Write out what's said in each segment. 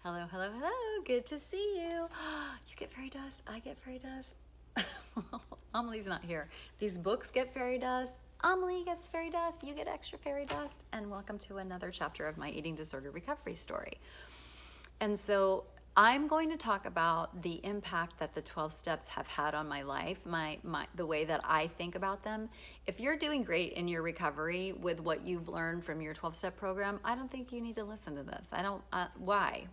Hello, hello, hello. Good to see you. You get fairy dust. I get fairy dust. Amelie's not here. These books get fairy dust. Amelie gets fairy dust. You get extra fairy dust. And welcome to another chapter of my eating disorder recovery story. And so I'm going to talk about the impact that the 12 steps have had on my life, the way that I think about them. If you're doing great in your recovery with what you've learned from your 12-step program, I don't think you need to listen to this. I don't, why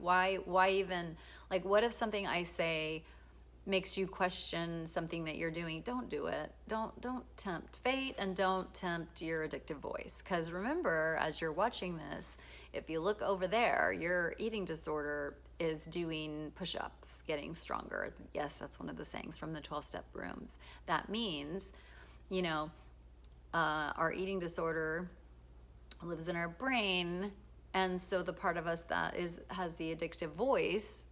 even, like, what if something I say makes you question something that you're doing? Don't do it. Don't tempt fate, and don't tempt your addictive voice. Because remember, as you're watching this, if you look over there, your eating disorder is doing push-ups, getting stronger. Yes, that's one of the sayings from the 12-step rooms. That means, our eating disorder lives in our brain, and so the part of us that has the addictive voice,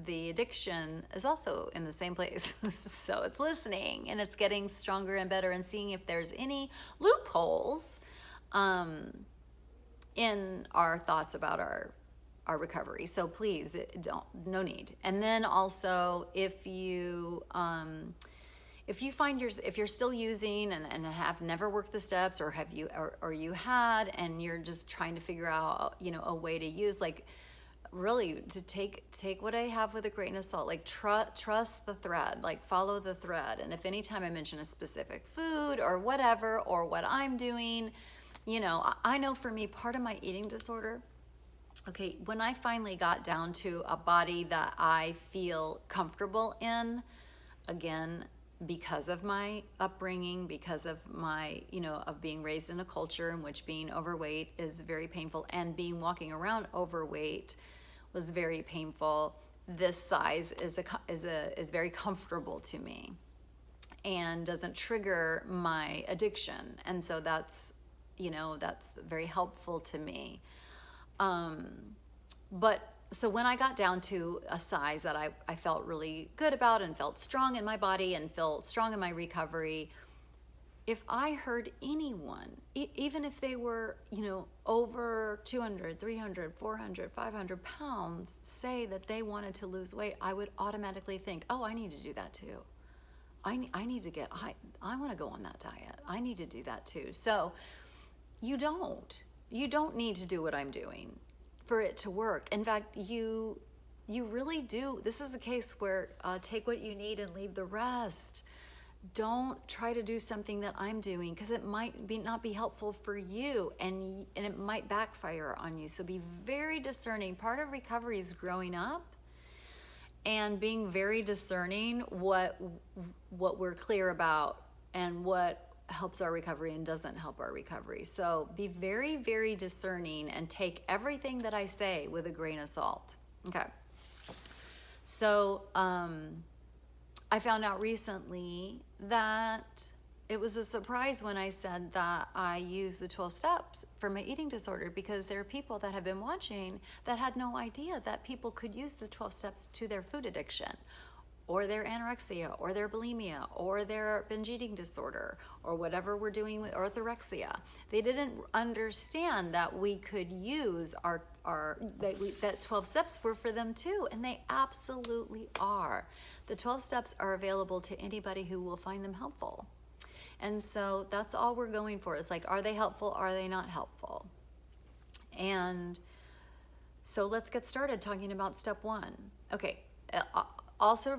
the addiction is also in the same place. So it's listening, and it's getting stronger and better, and seeing if there's any loopholes in our thoughts about our recovery. So please no need. And then also, if you find if you're still using and have never worked the steps, or you had, and you're just trying to figure out a way to use, like, really to take what I have with a grain of salt, like trust the thread, like follow the thread. And if anytime I mention a specific food or whatever, or what I'm doing, I know for me, part of my eating disorder, okay, when I finally got down to a body that I feel comfortable in, again, because of my upbringing, because of my, of being raised in a culture in which being overweight is very painful, and walking around overweight was very painful. This size is very comfortable to me and doesn't trigger my addiction. And so that's very helpful to me. But so when I got down to a size that I felt really good about, and felt strong in my body, and felt strong in my recovery, if I heard anyone, even if they were, over 200, 300, 400, 500 pounds, say that they wanted to lose weight, I would automatically think, oh, I need to do that too. I want to go on that diet. I need to do that too. So you don't need to do what I'm doing for it to work. In fact, you really do. This is a case where take what you need and leave the rest. Don't try to do something that I'm doing, because it might not be helpful for you, and it might backfire on you. So be very discerning. Part of recovery is growing up and being very discerning what we're clear about, and what helps our recovery and doesn't help our recovery. So be very, very discerning, and take everything that I say with a grain of salt. Okay. So I found out recently that it was a surprise when I said that I use the 12 steps for my eating disorder, because there are people that have been watching that had no idea that people could use the 12 steps to their food addiction, or their anorexia, or their bulimia, or their binge eating disorder, or whatever we're doing with orthorexia. They didn't understand that we could use that 12 steps were for them too, and they absolutely are. The 12 steps are available to anybody who will find them helpful. And so that's all we're going for. It's like, are they helpful? Are they not helpful? And so let's get started talking about step one. Okay. Also,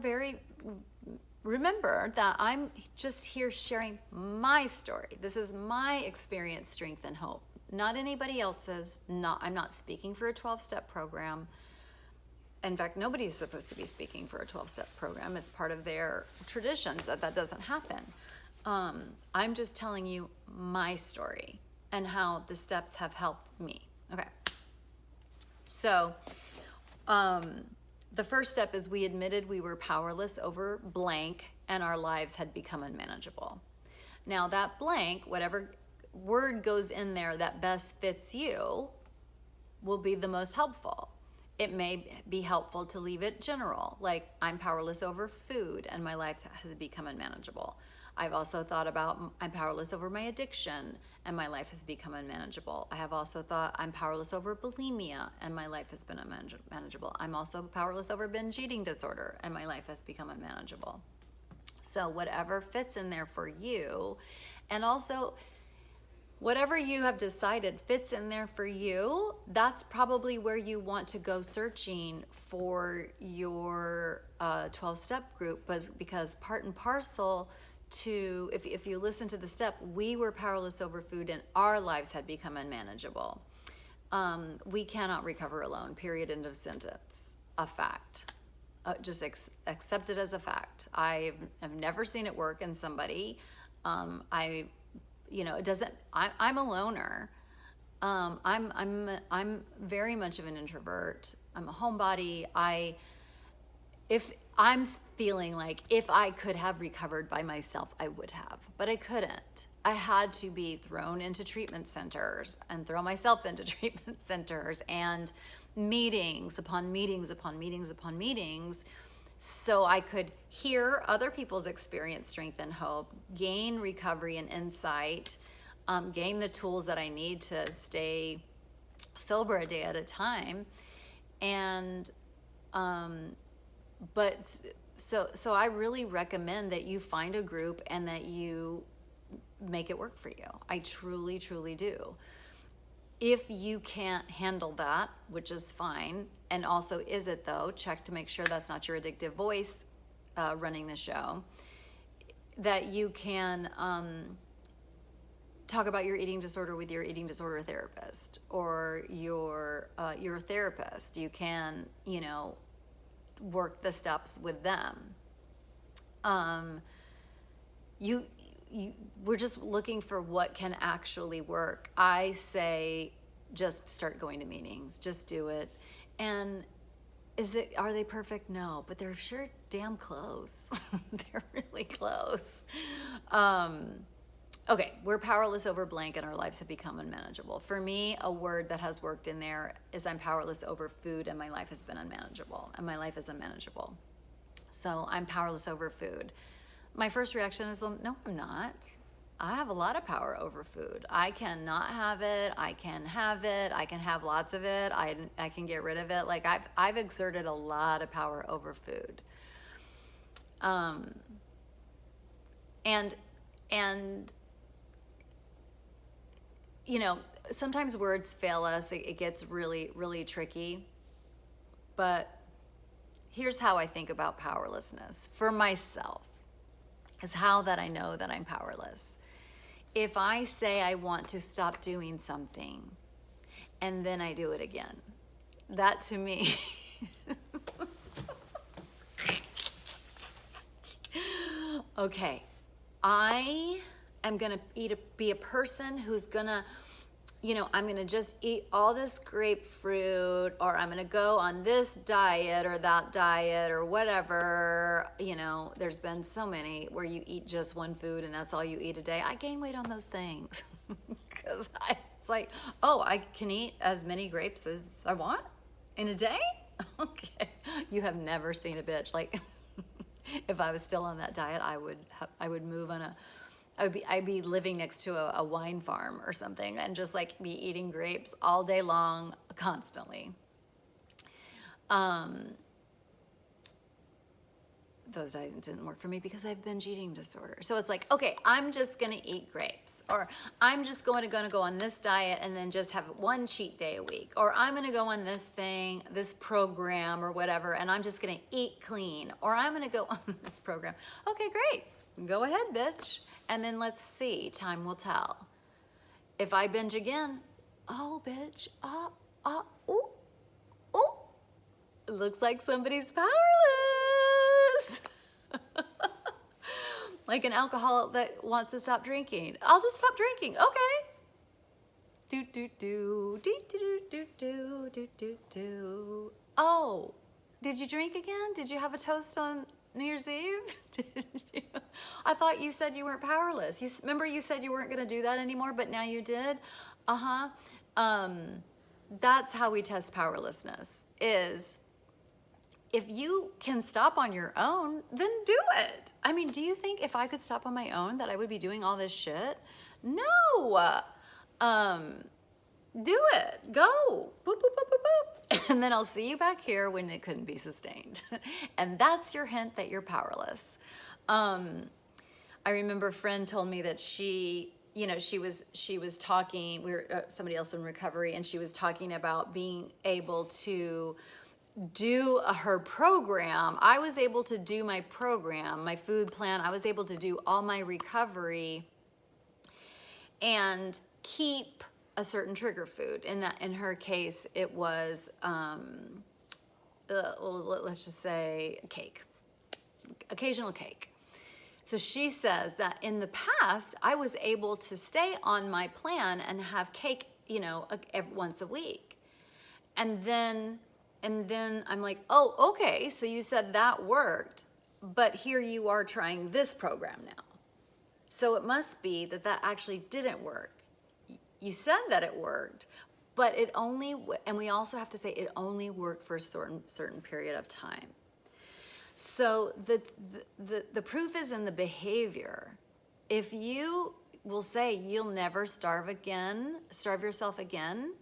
remember that I'm just here sharing my story. This is my experience, strength, and hope, not anybody else's. I'm not speaking for a 12-step program. In fact, nobody's supposed to be speaking for a 12-step program. It's part of their traditions that doesn't happen. I'm just telling you my story and how the steps have helped me. Okay. So, the first step is we admitted we were powerless over blank, and our lives had become unmanageable. Now that blank, whatever word goes in there that best fits you, will be the most helpful. It may be helpful to leave it general, like I'm powerless over food and my life has become unmanageable. I've also thought about I'm powerless over my addiction and my life has become unmanageable. I have also thought I'm powerless over bulimia and my life has been unmanageable. I'm also powerless over binge eating disorder and my life has become unmanageable. So whatever fits in there for you, and also whatever you have decided fits in there for you, that's probably where you want to go searching for your 12-step group, because part and parcel to, if you listen to the step, we were powerless over food and our lives had become unmanageable. We cannot recover alone, period, end of sentence. A fact. Just accept it as a fact. I've never seen it work in somebody. It doesn't. I'm a loner. I'm very much of an introvert. I'm a homebody. If I'm feeling like if I could have recovered by myself, I would have, but I couldn't. I had to be thrown into treatment centers and throw myself into treatment centers and meetings upon meetings upon meetings upon meetings, so I could hear other people's experience, strength, and hope, gain recovery and insight, gain the tools that I need to stay sober a day at a time. And, so I really recommend that you find a group and that you make it work for you. I truly, truly do. If you can't handle that, which is fine, and also is it though, check to make sure that's not your addictive voice running the show, that you can talk about your eating disorder with your eating disorder therapist or your therapist. You can, work the steps with them. We're just looking for what can actually work. I say just start going to meetings, just do it. And are they perfect? No, but they're sure damn close. They're really close. Okay, we're powerless over blank and our lives have become unmanageable. For me, a word that has worked in there is I'm powerless over food and my life has been unmanageable, and my life is unmanageable. So I'm powerless over food. My first reaction is, no, I'm not. I have a lot of power over food. I can not have it. I can have it. I can have lots of it. I can get rid of it. Like I've exerted a lot of power over food. And sometimes words fail us. It gets really, really tricky. But here's how I think about powerlessness for myself, is how that I know that I'm powerless. If I say I want to stop doing something and then I do it again, that to me, okay, I am going to be a person who's going to, I'm going to just eat all this grapefruit, or I'm going to go on this diet or that diet or whatever. There's been so many where you eat just one food and that's all you eat a day. I gain weight on those things because it's like, oh, I can eat as many grapes as I want in a day? Okay. You have never seen a bitch. Like, if I was still on that diet, I would move on I'd be living next to a wine farm or something and just like be eating grapes all day long, constantly. Those diets didn't work for me because I have binge eating disorder. So it's like, okay, I'm just gonna eat grapes, or I'm just gonna go on this diet and then just have one cheat day a week, or I'm gonna go on this program or whatever, and I'm just gonna eat clean, or I'm gonna go on this program. Okay, great, go ahead, bitch. And then let's see, time will tell. If I binge again, oh, bitch, ooh, it looks like somebody's powerless. Like an alcoholic that wants to stop drinking. I'll just stop drinking, okay. Do. Oh, did you drink again? Did you have a toast on New Year's Eve? I thought you said you weren't powerless. Remember you said you weren't going to do that anymore, but now you did? That's how we test powerlessness, is if you can stop on your own, then do it. I mean, do you think if I could stop on my own that I would be doing all this shit? No. Do it. Go. Boop, boop, boop, boop, boop. And then I'll see you back here when it couldn't be sustained. And that's your hint that you're powerless. I remember a friend told me that she was talking, somebody else in recovery, and she was talking about being able to do her program. I was able to do my program, my food plan. I was able to do all my recovery and keep a certain trigger food. In her case, it was, let's just say cake, occasional cake. So she says that in the past, I was able to stay on my plan and have cake, once a week. And then I'm like, oh, okay, so you said that worked, but here you are trying this program now. So it must be that actually didn't work. You said that it worked, but it only, and we also have to say it only worked for a certain period of time. So the proof is in the behavior. If you will say you'll never starve yourself again,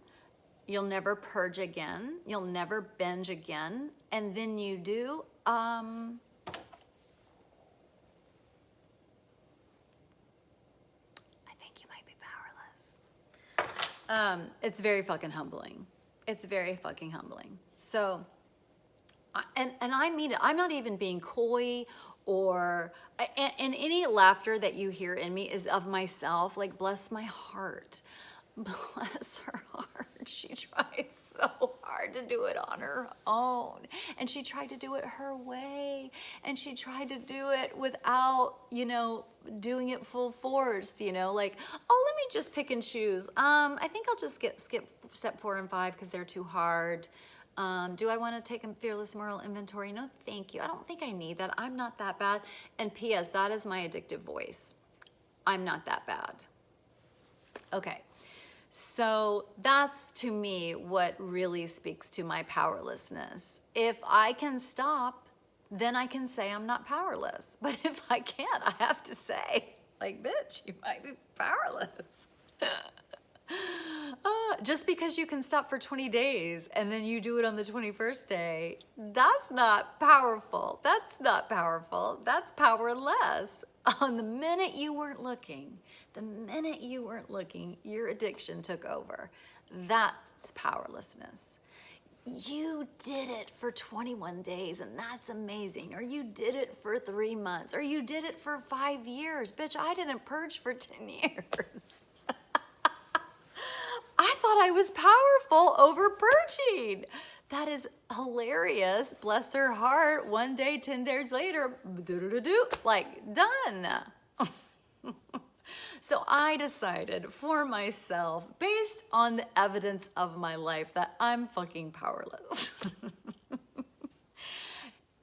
you'll never purge again, you'll never binge again, and then you do, I think you might be powerless. It's very fucking humbling. It's very fucking humbling. So, and I mean it. I'm not even being coy or, and any laughter that you hear in me is of myself. Like, bless my heart. Bless her heart. She tried so hard to do it on her own. And she tried to do it her way. And she tried to do it without, doing it full force, like, oh, let me just pick and choose. I think I'll just skip step 4 and 5 because they're too hard. Do I want to take a fearless moral inventory? No, thank you. I don't think I need that. I'm not that bad. And P.S., that is my addictive voice. I'm not that bad. Okay. So that's, to me, what really speaks to my powerlessness. If I can stop, then I can say I'm not powerless. But if I can't, I have to say, like, bitch, you might be powerless. Just because you can stop for 20 days and then you do it on the 21st day, that's not powerful. That's not powerful. That's powerless. On the minute you weren't looking, your addiction took over. That's powerlessness. You did it for 21 days, and that's amazing. Or you did it for 3 months, or you did it for 5 years. Bitch, I didn't purge for 10 years. I thought I was powerful over purging. That is hilarious. Bless her heart. One day, 10 days later, like, done. So I decided for myself, based on the evidence of my life, that I'm fucking powerless.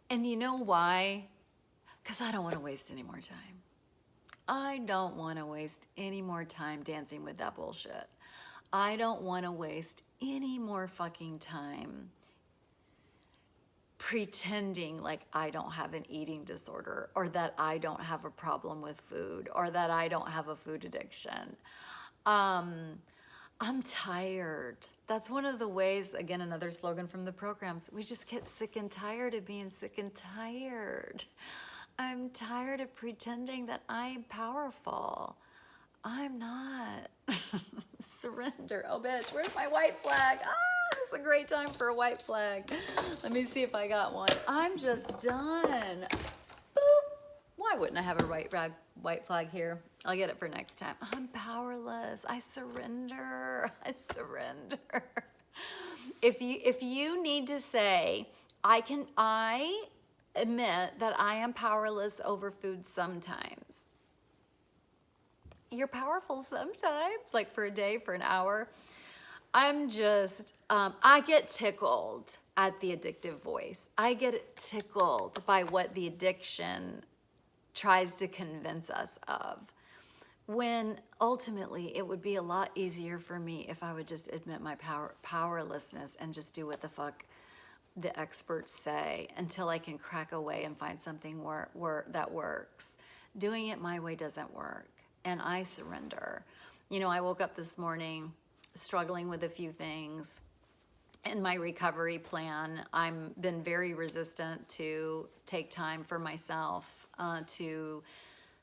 And you know why? Because I don't want to waste any more time. I don't want to waste any more time dancing with that bullshit. I don't want to waste any more fucking time pretending like I don't have an eating disorder, or that I don't have a problem with food, or that I don't have a food addiction. I'm tired. That's one of the ways, again, another slogan from the programs, we just get sick and tired of being sick and tired. I'm tired of pretending that I'm powerful. I'm not. Surrender. Oh, bitch, where's my white flag? This is a great time for a white flag. Let me see if I got one. I'm just done. Boop. Why wouldn't I have a white flag here? I'll get it for next time. I'm powerless. I surrender. I surrender. If you need to say, I admit that I am powerless over food sometimes. You're powerful sometimes, like for a day, for an hour. I'm just, I get tickled at the addictive voice. I get tickled by what the addiction tries to convince us of. When ultimately it would be a lot easier for me if I would just admit my powerlessness and just do what the fuck the experts say until I can crack away and find something that works. Doing it my way doesn't work, and I surrender. You know, I woke up this morning struggling with a few things in my recovery plan. I've been very resistant to take time for myself, to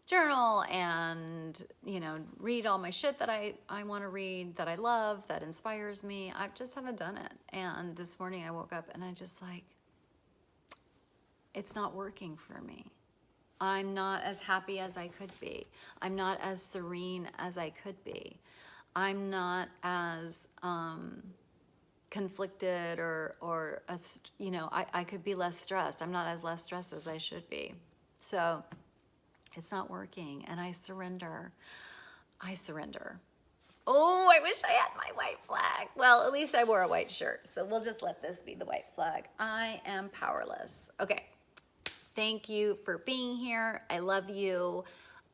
journal and, you know, read all my shit that I want to read, that I love, that inspires me. I just haven't done it. And this morning I woke up and I just like, it's not working for me. I'm not as happy as I could be. I'm not as serene as I could be. I'm not as conflicted or you know, I could be less stressed. I'm not as less stressed as I should be. So it's not working, and I surrender. I surrender. Oh, I wish I had my white flag. Well, at least I wore a white shirt, so we'll just let this be the white flag. I am powerless. Okay. Thank you for being here. I love you.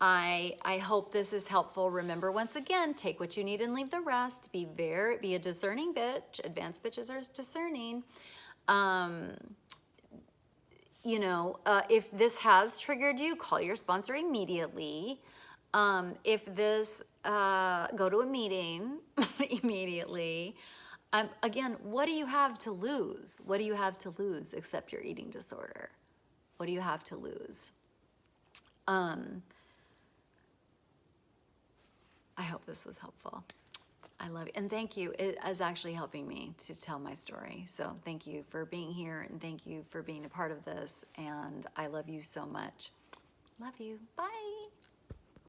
I hope this is helpful. Remember, once again, take what you need and leave the rest. Be a discerning bitch. Advanced bitches are discerning. You know, if this has triggered you, call your sponsor immediately. If this, go to a meeting immediately. Again, what do you have to lose? What do you have to lose except your eating disorder? What do you have to lose? I hope this was helpful. I love you. And thank you. It is actually helping me to tell my story. So thank you for being here, and thank you for being a part of this. And I love you so much. Love you. Bye.